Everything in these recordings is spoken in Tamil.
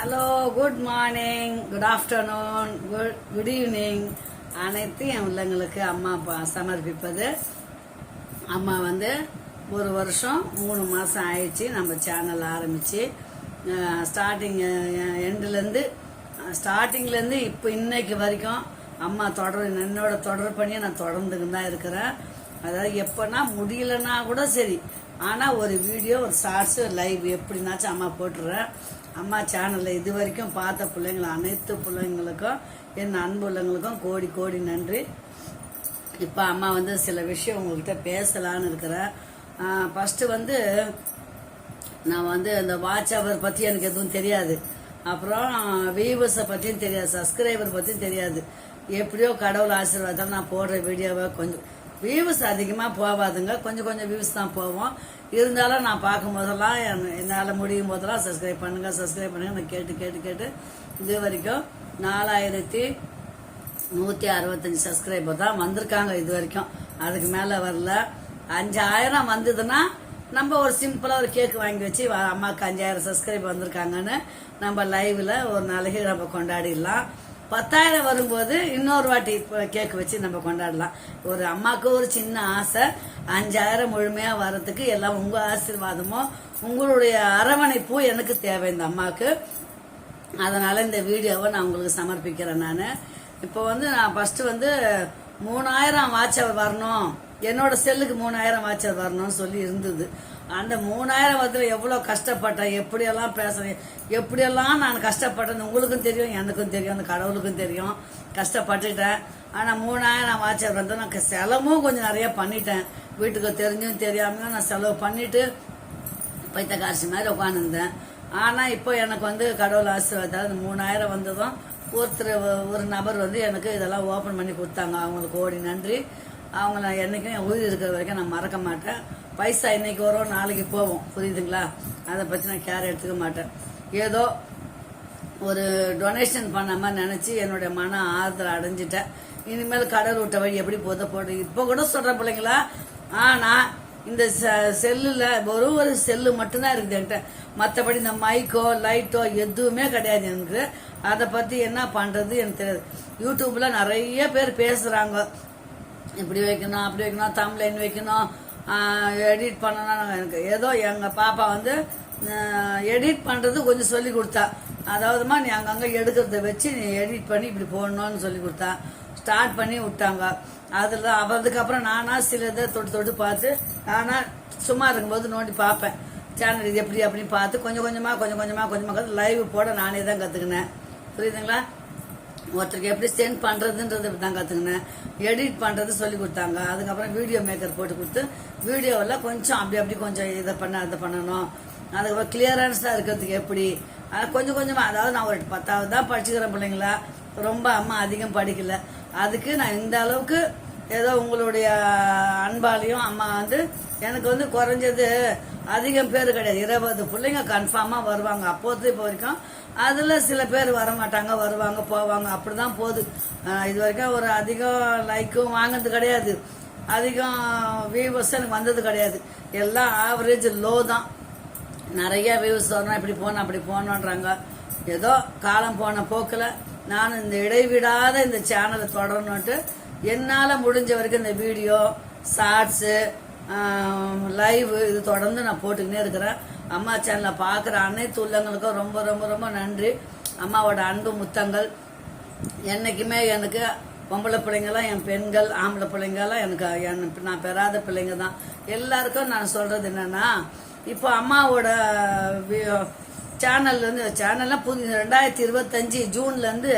Hello, good morning, good afternoon, good evening. அனைத்து என் உள்ளங்களுக்கு அம்மா அப்பா சமர்ப்பிப்பது. அம்மா ஒரு வருஷம் 3 மாதம் ஆயிடுச்சு நம்ம சேனல் ஆரம்பித்து. ஸ்டார்டிங்லேருந்து இப்போ இன்னைக்கு வரைக்கும் அம்மா என்னோட தொடர் பண்ணியை நான் தொடர்ந்துக்கிட்டு தான் இருக்கிறேன். அதாவது எப்போனா முடியலன்னா கூட சரி, ஆனால் ஒரு வீடியோ, ஒரு ஷார்ட்ஸு, லைவ் எப்படின்னாச்சும் அம்மா போட்டுடுறேன். அம்மா சேனலில் இது வரைக்கும் பார்த்த பிள்ளைங்கள் அனைத்து பிள்ளைங்களுக்கும், என் அன்பு உள்ளவங்களுக்கும் கோடி கோடி நன்றி. இப்போ அம்மா சில விஷயம் உங்கள்கிட்ட பேசலான்னு இருக்கிறேன். ஃபஸ்ட்டு நான் இந்த வாட்ச் அவர் பற்றி எனக்கு எதுவும் தெரியாது. அப்புறம் வியூவர்ஸை பற்றியும் தெரியாது, சப்ஸ்கிரைபர் பற்றியும் தெரியாது. எப்படியோ கடவுள் ஆசீர்வாதம் நான் போடுற வீடியோவை கொஞ்சம் வியூஸ் அதிகமாக போகாதுங்க, கொஞ்சம் கொஞ்சம் வியூஸ் தான் போவோம். இருந்தாலும் நான் பார்க்கும் போதெல்லாம் என்னால் முடியும் போதெல்லாம் சப்ஸ்கிரைப் பண்ணுங்க நான் கேட்டு இது வரைக்கும் 4165 சப்ஸ்கிரைபர் தான் வந்திருக்காங்க இது வரைக்கும். அதுக்கு மேலே வரல. 5000 வந்ததுன்னா நம்ம ஒரு சிம்பிளாக ஒரு கேக் வாங்கி வச்சு அம்மாவுக்கு 5000 சப்ஸ்கிரைபர் வந்திருக்காங்கன்னு நம்ம லைவில் ஒரு நாளைக்கு நம்ம கொண்டாடிடலாம். 10,000 வரும்போது இன்னொரு வாட்டி கேக் வச்சு நம்ம கொண்டாடலாம். ஒரு அம்மாவுக்கு ஒரு சின்ன ஆசை, 5000 முழுமையா வர்றதுக்கு எல்லாம் உங்க ஆசீர்வாதமோ உங்களுடைய அரவணைப்பு எனக்கு தேவை இந்த அம்மாவுக்கு. அதனால இந்த வீடியோவை நான் உங்களுக்கு சமர்ப்பிக்கிறேன். நான் இப்போ நான் ஃபர்ஸ்ட் 3000 வாட்சர் வரணும், என்னோட செல்லுக்கு 3000 வாட்சர் வரணும்னு சொல்லி இருந்தது. அந்த 3000 வந்து எவ்வளவு கஷ்டப்பட்டேன், எப்படியெல்லாம் பேசுறேன், எப்படியெல்லாம் நான் கஷ்டப்பட்டேன் உங்களுக்கும் தெரியும், எனக்கும் தெரியும், அந்த கடவுளுக்கும் தெரியும். கஷ்டப்பட்டுட்டேன். ஆனா 3000 வாட்சர் நான் செலவும் கொஞ்சம் நிறைய பண்ணிட்டேன். வீட்டுக்கு தெரிஞ்சும் தெரியாம நான் செலவு பண்ணிட்டு பைத்த காசு மாதிரி உட்காந்துருந்தேன். ஆனா இப்போ எனக்கு கடவுள் ஆசீர்வாதம் 3000 வந்ததும் ஒரு நபர் எனக்கு இதெல்லாம் ஓபன் பண்ணி கொடுத்தாங்க. அவங்களுக்கு கோடி நன்றி. அவங்க நான் என்னைக்கும் என் உயிர் இருக்கிற வரைக்கும் நான் மறக்க மாட்டேன். பைசா இன்னைக்கு வரும், நாளைக்கு போவோம், புரியுதுங்களா? அதை பற்றி நான் கேர் எடுத்துக்க மாட்டேன். ஏதோ ஒரு டொனேஷன் பண்ண மாதிரி நினச்சி என்னுடைய மன ஆறுதல் அடைஞ்சிட்டேன். இனிமேல் கடல் விட்ட வழி எப்படி போட்டு இப்போ கூட சொல்கிற பிள்ளைங்களா. ஆனால் இந்த செல்லில் ஒரு செல்லு மட்டும்தான் இருக்குது என்கிட்ட. மற்றபடி இந்த மைக்கோ லைட்டோ எதுவுமே கிடையாது எனக்கு. அதை பற்றி என்ன பண்ணுறது எனக்கு தெரியாது. யூடியூப்ல நிறைய பேர் பேசுகிறாங்க, இப்படி வைக்கணும் அப்படி வைக்கணும், தம்ப்லைன் வைக்கணும், எடிட் பண்ணணும். எனக்கு ஏதோ எங்கள் பாப்பா எடிட் பண்ணுறது கொஞ்சம் சொல்லி கொடுத்தா. அதாவதுமா நீ அங்கங்கே எடுக்கிறத வச்சு நீ எடிட் பண்ணி இப்படி போடணும்னு சொல்லி கொடுத்தா. ஸ்டார்ட் பண்ணி விட்டாங்க. அதில் அதுக்கப்புறம் நானா சில இதை தொட்டு பார்த்து நானா சும்மா இருக்கும்போது நோண்டி பார்ப்பேன். சேனல் இது எப்படி அப்படின்னு பார்த்து கொஞ்சம் கொஞ்சமாக லைவ் போட நானே தான் கற்றுக்கினேன். புரியுதுங்களா? ஒருத்தருக்கு எப்படி சென்ட் பண்றதுன்றது தான் கத்துக்கினேன். எடிட் பண்றது சொல்லி கொடுத்தாங்க. அதுக்கப்புறம் வீடியோ மேக்கர் போட்டு கொடுத்து வீடியோவில் கொஞ்சம் அப்படி கொஞ்சம் இதை அதை பண்ணணும். அதுக்கப்புறம் கிளியரன்ஸா இருக்கிறதுக்கு எப்படி கொஞ்சமா, அதாவது நான் ஒரு 10வது தான் படிச்சுக்கிறேன் பிள்ளைங்களா. ரொம்ப அம்மா அதிகம் படிக்கல. அதுக்கு நான் இந்த அளவுக்கு ஏதோ உங்களுடைய அன்பாலையும் அம்மா எனக்கு குறைஞ்சது அதிகம் பேர் கிடையாது, 20 பிள்ளைங்க கன்ஃபார்மா வருவாங்க. அப்போது இப்போ வரைக்கும் அதுல சில பேர் வரமாட்டாங்க, வருவாங்க போவாங்க, அப்படிதான் போகுது. இது வரைக்கும் ஒரு அதிகம் லைக்கும் வாங்கினது கிடையாது, அதிகம் வியூவர்ஸ் எனக்கு வந்தது கிடையாது. எல்லாம் ஆவரேஜ் லோ தான். நிறைய வியூஸ் வரணும், இப்படி போனோம் அப்படி போனோன்றாங்க. ஏதோ காலம் போன போக்கில் நான் இந்த இடைவிடாத இந்த சேனலை தொடரணுன்ட்டு என்னால் முடிஞ்ச வரைக்கும் இந்த வீடியோ, ஷார்ட்ஸு, லைவ் இது தொடர்ந்து நான் போட்டுக்கினே இருக்கிறேன். அம்மா சேனலை பார்க்குற அனைத்து உள்ளவங்களுக்கும் ரொம்ப ரொம்ப ரொம்ப நன்றி. அம்மாவோட அன்பு முத்தங்கள் என்னைக்குமே எனக்கு. பொம்பளை பிள்ளைங்களாம் என் பெண்கள், ஆம்பளை பிள்ளைங்களாம் எனக்கு நான் பெறாத பிள்ளைங்க தான். எல்லாருக்கும் நான் சொல்றது என்னன்னா, இப்போ அம்மாவோட சேனல்லாம் புது 2025 ஜூன்லேருந்து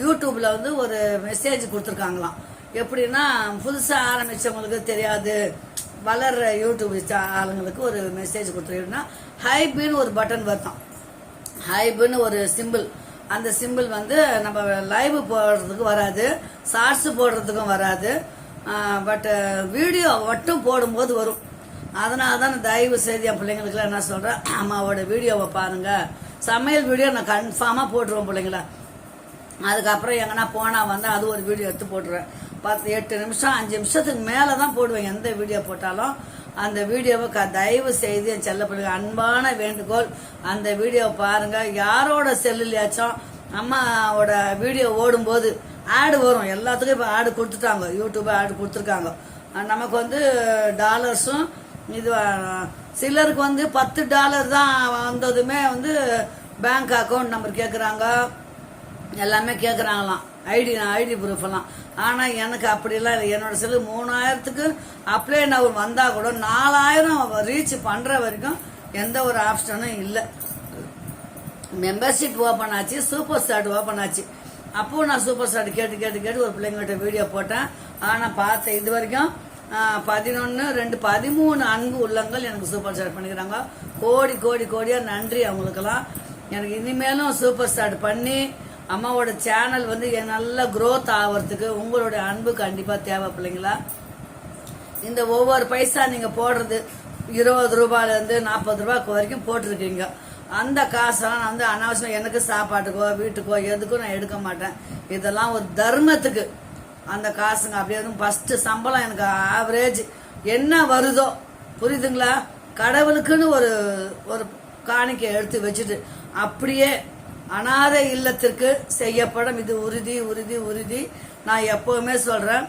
யூடியூப்ல ஒரு மெசேஜ் கொடுத்துருக்காங்களாம். எப்படின்னா, புதுசாக ஆரம்பிச்சவங்களுக்கு தெரியாது, வளர்ற யூடியூப் ஆளுங்களுக்கு ஒரு மெசேஜ் கொடுத்துருக்கீங்கன்னா ஹைப்னு ஒரு பட்டன் வருதான். ஹைப்னு ஒரு சிம்பிள். அந்த சிம்பிள் நம்ம லைவ் போடுறதுக்கு வராது, ஷார்ட்ஸ் போடுறதுக்கும் வராது, பட் வீடியோ மட்டும் போடும்போது வரும். அதனால தான் தயவு செய்து என் பிள்ளைங்களுக்குலாம் என்ன சொல்றேன், அம்மாவோட வீடியோவை பாருங்க. சமையல் வீடியோ நான் கன்ஃபார்மா போட்டுருவேன் பிள்ளைங்களா. அதுக்கப்புறம் எங்கன்னா போனா அது ஒரு வீடியோ எடுத்து போட்டுருவேன். 8 நிமிஷம் 5 நிமிஷத்துக்கு மேலே தான் போடுவேன் எந்த வீடியோ போட்டாலும். அந்த வீடியோவை தயவு செய்து என் செல்ல பிள்ளைங்க அன்பான வேண்டுகோள், அந்த வீடியோவை பாருங்க. யாரோட செல்லுலையாச்சும் அம்மாவோட வீடியோ ஓடும்போது ஆடு வரும். எல்லாத்துக்கும் இப்போ ஆடு கொடுத்துட்டாங்க, யூடியூப் ஆடு கொடுத்துருக்காங்க. நமக்கு வந்து டாலர்ஸும் இது சிலருக்கு வந்து $10 தான் வந்ததுமே வந்து பேங்க் அக்கௌண்ட் நம்பர் கேட்குறாங்க, எல்லாமே கேட்குறாங்களாம், ஐடி ப்ரூஃப் எல்லாம். ஆனால் எனக்கு அப்படிலாம் இல்லை. என்னோட செல்லு 3000க்கு அப்ளை நம்பர் வந்தால் கூட 4000 ரீச் பண்ணுற வரைக்கும் எந்த ஒரு ஆப்ஷனும் இல்லை. மெம்பர்ஷிப் ஓப்பன் ஆச்சு, சூப்பர் ஸ்டார்ட் ஓப்பன் ஆச்சு. அப்போ நான் சூப்பர் ஸ்டார்ட் கேட்டு கேட்டு கேட்டு ஒரு பிள்ளைங்கள்ட்ட வீடியோ போட்டேன். ஆனால் பார்த்தேன் இது வரைக்கும் 11, 2, 13 அன்பு உள்ளங்கள் எனக்கு சூப்பர் ஸ்டார்ட் பண்ணிக்கிறாங்க. கோடி கோடி கோடியா நன்றி அவங்களுக்கெல்லாம். எனக்கு இனிமேலும் சூப்பர் ஸ்டார்ட் பண்ணி அம்மாவோட சேனல் வந்து நல்ல growth ஆகிறதுக்கு உங்களுடைய அன்பு கண்டிப்பா தேவை பிள்ளைங்களா. இந்த ஒவ்வொரு பைசா நீங்க போடுறது 20 ரூபாயில இருந்து 40 ரூபாய்க்கு வரைக்கும் போட்டிருக்கீங்க. அந்த காசெல்லாம் நான் வந்து அனாவசியம் எனக்கு சாப்பாட்டுக்கோ வீட்டுக்கோ எதுக்கும் நான் எடுக்க மாட்டேன். இதெல்லாம் ஒரு தர்மத்துக்கு அந்த காசுங்க. அப்படியே ஃபர்ஸ்ட் சம்பளம் எனக்கு ஆவரேஜ் என்ன வருதோ, புரியுதுங்களா, கடவுளுக்குன்னு ஒரு ஒரு காணிக்கை எடுத்து வச்சுட்டு அப்படியே அனாதை இல்லத்திற்கு செய்யப்படும். இது உறுதி உறுதி உறுதி. நான் எப்பவுமே சொல்றேன்,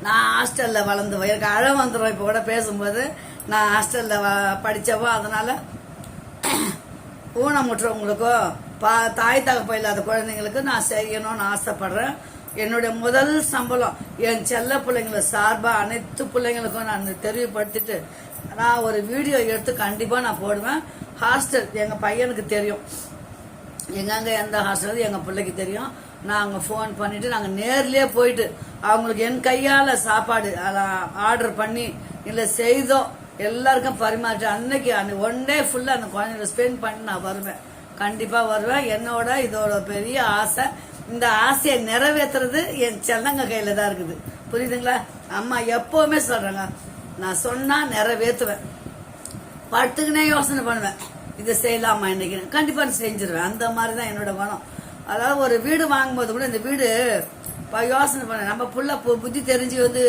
நான் ஹாஸ்டல்ல வளர்ந்து எனக்கு அழ வந்துடும். இப்போ கூட பேசும்போது நான் ஹாஸ்டல்ல படிச்சவோ, அதனால ஊனமுற்றவங்களுக்கோ தாய் தகப்ப இல்லாத குழந்தைங்களுக்கு நான் செய்யணும்னு ஆசைப்படுறேன். என்னுடைய முதல் சம்பளம் என் செல்ல பிள்ளைங்களை சார்பா அனைத்து பிள்ளைங்களுக்கும் நான் தெரிவுபடுத்திட்டு நான் ஒரு வீடியோ எடுத்து கண்டிப்பா நான் போடுவேன். ஹாஸ்டல் எங்க பையனுக்கு தெரியும், எங்கங்க எந்த ஹாஸ்டல் எங்க பிள்ளைக்கு தெரியும். நாங்க போன் பண்ணிட்டு நாங்க நேர்லயே போயிட்டு அவங்களுக்கு என் கையால சாப்பாடு ஆர்டர் பண்ணி இல்ல செய்தோ எல்லாருக்கும் பரிமாற்றி அன்னைக்கு ஒன் டே ஃபுல்லா அந்த குழந்தைங்களை ஸ்பெண்ட் பண்ணி நான் வருவேன், கண்டிப்பா வருவேன். என்னோட இதோட பெரிய ஆசை. இந்த ஆசையை நிறைவேற்றுறது என் செல்லங்க கையில தான் இருக்குது, புரியுதுங்களா. அம்மா எப்பவுமே சொல்றாங்க, நான் சொன்னா நிறைவேற்றுவேன். படுத்துக்கினே யோசனை பண்ணுவேன், இதை செய்யலாமா இன்னைக்கு, கண்டிப்பா செஞ்சிருவேன். அந்த மாதிரிதான் என்னோட குணம். அதாவது ஒரு வீடு வாங்கும்போது கூட இந்த வீடு யோசனை பண்ண நம்ம புள்ள புத்தி தெரிஞ்சு வந்து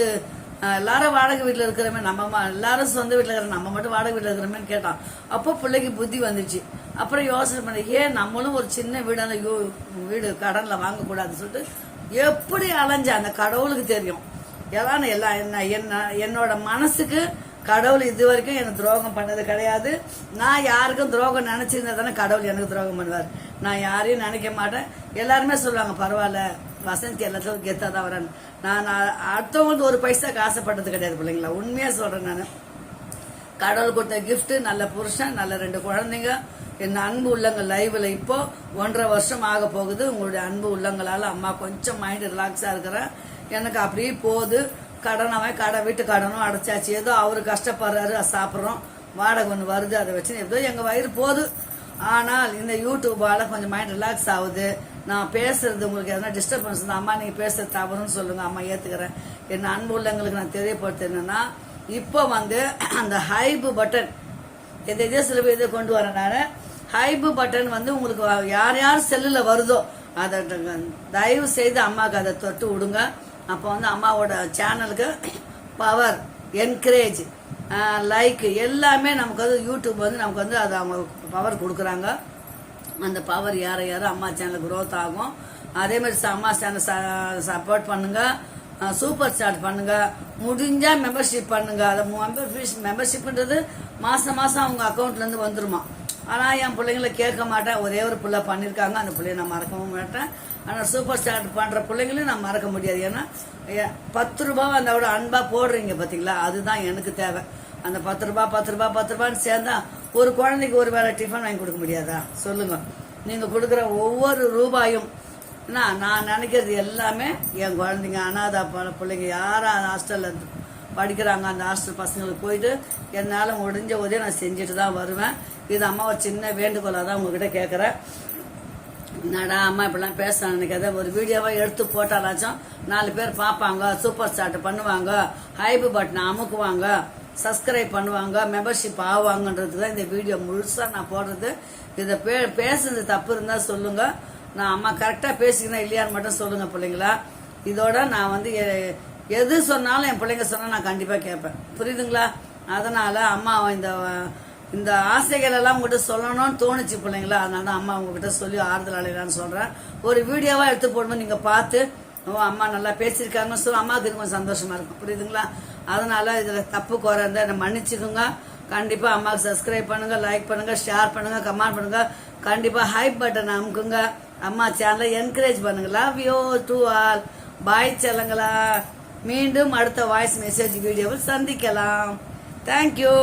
எல்லாரும் வாடகை வீட்டுல இருக்கிறமே, நம்ம எல்லாரும் சொந்த வீட்டுல இருக்கிற நம்ம மட்டும் வாடகை வீட்டுல இருக்கிறோமேன்னு கேட்டான். அப்போ பிள்ளைக்கு புத்தி வந்துச்சு. அப்புறம் யோசனை பண்ண, ஏன் நம்மளும் ஒரு சின்ன வீடான வீடு கடன்ல வாங்கக்கூடாதுன்னு சொல்லிட்டு எப்படி அலைஞ்ச அந்த கடவுளுக்கு தெரியும். என்னோட மனசுக்கு கடவுள் இது வரைக்கும் எனக்கு துரோகம் பண்ணது கிடையாது. நான் யாருக்கும் துரோகம் நினைச்சிருந்தா தானே கடவுள் எனக்கு துரோகம் பண்ணுவார். நான் யாரையும் நினைக்க மாட்டேன். எல்லாருமே சொல்லுவாங்க, பரவாயில்ல வசந்தி எல்லாத்துக்கும் கெத்தா தான் வரேன். நான் அடுத்தவங்களுக்கு ஒரு பைசாக்கு ஆசைப்பட்டது கிடையாது பிள்ளைங்களா, உண்மையா சொல்றேன். நான் கடவுள் கொடுத்த கிஃப்ட், நல்ல புருஷன், நல்ல 2 குழந்தைங்க, என் அன்பு உள்ளங்கள் லைவ்ல இப்போ 1.5 வருஷம் ஆக போகுது. உங்களுடைய அன்பு உள்ளங்களால அம்மா கொஞ்சம் மைண்ட் ரிலாக்ஸா இருக்கிறேன். எனக்கு அப்படியே போகுது. வீட்டு கடனும் அடைச்சாச்சு. ஏதோ அவரு கஷ்டப்படுறாரு, சாப்பிட்றோம், வாடகை ஒன்று வருது, அதை வச்சு ஏதோ எங்க வயிறு போகுது. ஆனால் இந்த யூடியூபால கொஞ்சம் மைண்ட் ரிலாக்ஸ் ஆகுது. நான் பேசுறது உங்களுக்கு எதனா டிஸ்டர்பன்ஸ் இருந்தா, அம்மா நீங்க பேசுறது தவறுன்னு சொல்லுங்க, அம்மா ஏத்துக்கிறேன். என் அன்பு உள்ளங்களுக்கு நான் தெரியப்படுத்தினா, இப்போ வந்து அந்த ஹைப் பட்டன் எதோ சில பேர் இதை கொண்டு வரேன். நான் ஹைப் பட்டன் வந்து உங்களுக்கு யார் யார் செல்லுல வருதோ அதை தயவு செய்து அம்மாவுக்கு அதை தொட்டு விடுங்க. அப்போ வந்து அம்மாவோட சேனலுக்கு பவர், என்கரேஜ், லைக் எல்லாமே நமக்கு வந்து யூடியூப் வந்து நமக்கு வந்து அது அவங்க பவர் கொடுக்குறாங்க. அந்த பவர் யார யாரும் அம்மா சேனல் growth ஆகும். அதே மாதிரி அம்மா சேனல் சப்போர்ட் பண்ணுங்க, சூப்பர் ஸ்டார்ட் பண்ணுங்க, முடிஞ்சா மெம்பர்ஷிப் பண்ணுங்க. அதை மெம்பர்ஷிப்ன்றது மாசம் மாசம் அவங்க அக்கௌண்ட்ல இருந்து வந்துருமா. ஆனா என் பிள்ளைங்களை கேட்க மாட்டேன். ஒரே ஒரு பிள்ளை பண்ணிருக்காங்க, அந்த பிள்ளைய நான் மறக்கவும் மாட்டேன். ஆனா சூப்பர் ஸ்டார்ட் பண்ற பிள்ளைங்களையும் நான் மறக்க முடியாது. ஏன்னா 10 ரூபாய் அந்த அன்பா போடுறீங்க பாத்தீங்களா, அதுதான் எனக்கு தேவை. அந்த 10 ரூபாய் 10 ரூபாய் 10 ரூபான்னு சேர்ந்தா ஒரு குழந்தைக்கு ஒரு வேளை டிஃபன் வாங்கி கொடுக்க முடியாதா சொல்லுங்க. நீங்க கொடுக்குற ஒவ்வொரு ரூபாயும் நான் நினைக்கிறது எல்லாமே என் குழந்தைங்க, அனாதை பிள்ளைங்க யாரா ஹாஸ்டல்ல படிக்கிறாங்க, அந்த ஹாஸ்டல் பசங்களுக்கு போயிட்டு என்னால முடிஞ்ச உதவி நான் செஞ்சுட்டு தான் வருவேன். இது அம்மா ஒரு சின்ன வேண்டுகோளா தான் உங்ககிட்ட கேட்கறேன். என்னடா அம்மா இப்படிலாம் பேசுறாங்க நினைக்காத, ஒரு வீடியோவா எடுத்து போட்டாலாச்சும் 4 பேர் பார்ப்பாங்க, சூப்பர் ஸ்டார்ட் பண்ணுவாங்க, ஹைப் பட்டன் அமுக்குவாங்க, சப்ஸ்கிரைப் பண்ணுவாங்க, மெம்பர்ஷிப் ஆவாங்கன்றதுக்கு தான் இந்த வீடியோ முழுசா நான் போடுறது. இதை பேசுறது தப்பு இருந்தா சொல்லுங்க. நான் அம்மா கரெக்டா பேசிக்கிறேன் இல்லையான்னு மட்டும் சொல்லுங்க பிள்ளைங்களா. இதோட நான் வந்து எது சொன்னாலும் என் பிள்ளைங்க சொன்னா நான் கண்டிப்பா கேட்பேன், புரியுதுங்களா. அதனால அம்மா இந்த ஆசைகள் எல்லாம் உங்ககிட்ட சொல்லணும்னு தோணுச்சு பிள்ளைங்களா. அதனால தான் அம்மா உங்ககிட்ட சொல்லி ஆறுதல் அடையலான்னு சொல்றேன். ஒரு வீடியோவா எடுத்து போடும்போது நீங்க பார்த்து அம்மா நல்லா பேசியிருக்காங்கன்னு சொல்லி அம்மாவுக்கு கொஞ்சம் சந்தோஷமா இருக்கும், புரியுதுங்களா. அதனால இதுல தப்பு குறை இருந்தா என்ன மன்னிச்சுக்கோங்க. கண்டிப்பா அம்மாவுக்கு சப்ஸ்கிரைப் பண்ணுங்க, லைக் பண்ணுங்க, ஷேர் பண்ணுங்க, கமெண்ட் பண்ணுங்க. கண்டிப்பா ஹைப் பட்டன் அமுக்குங்க. அம்மா சேனலை என்கரேஜ் பண்ணுங்க. Love you to all. Bye செல்லங்களா. மீண்டும் அடுத்த வாய்ஸ் மெசேஜ் வீடியோவில் சந்திக்கலாம். தேங்க்யூ.